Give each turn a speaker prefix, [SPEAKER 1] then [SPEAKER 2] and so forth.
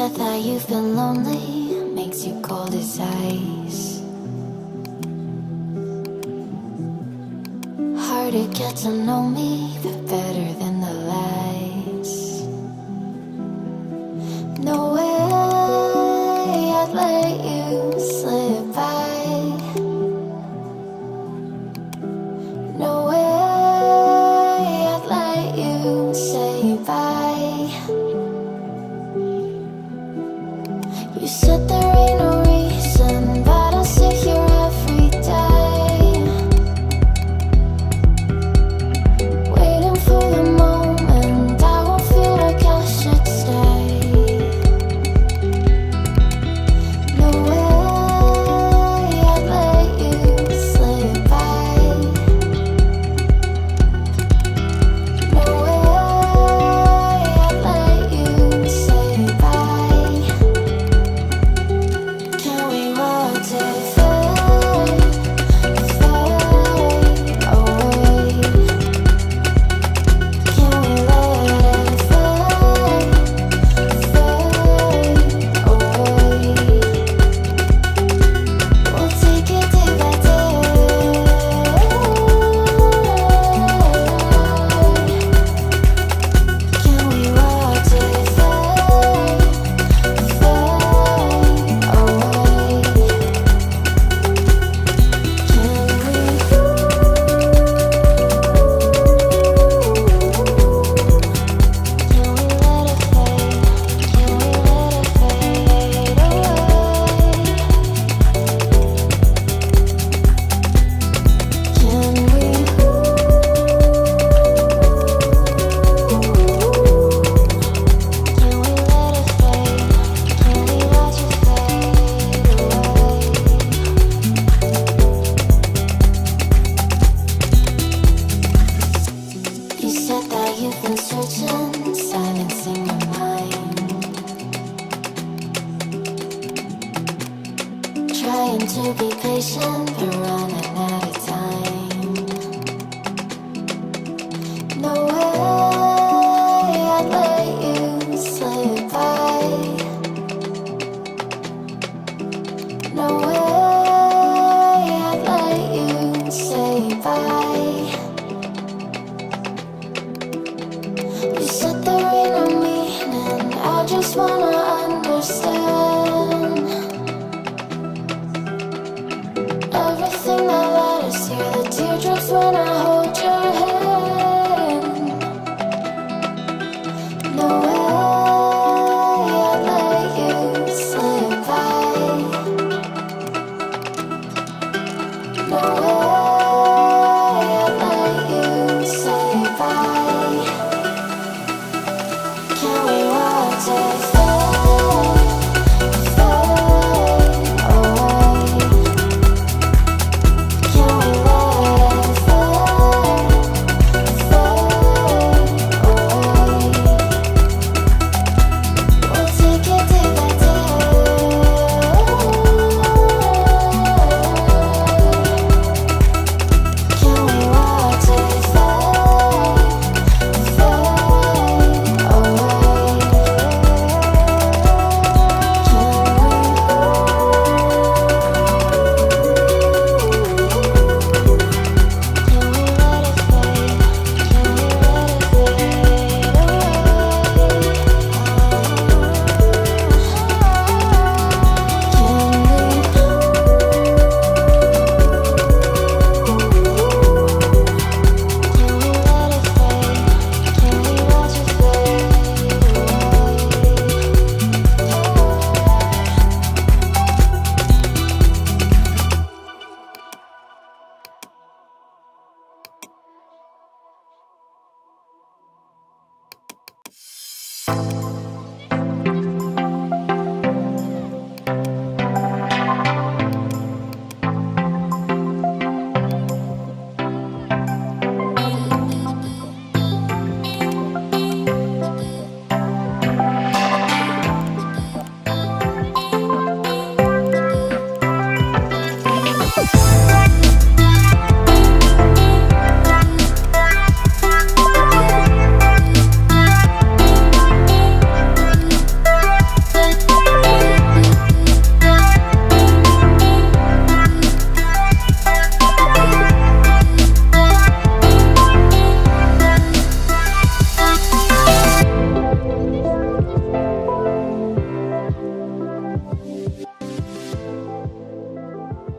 [SPEAKER 1] said that you've been lonely, makes you cold as ice. Hard to get to know me, but better than the lies. No way I'd let you slip by. No way I'd let you say bye. You said there ain't no reason, but I'll sit here every day, waiting for the moment I won't feel like I should stay. No way I'd let you slip by. No way I'd let you say bye. Can we watch it fade, fade away? Can we let it fade, fade away? We'll take it day by day. Can we watch it fade, fade away? You said that you've been searching, silencing your mind, trying to be patient, but running out of time. No way I'd let you slip by. No way I'd let you say bye. You said there ain't no meaning, I just wanna understand.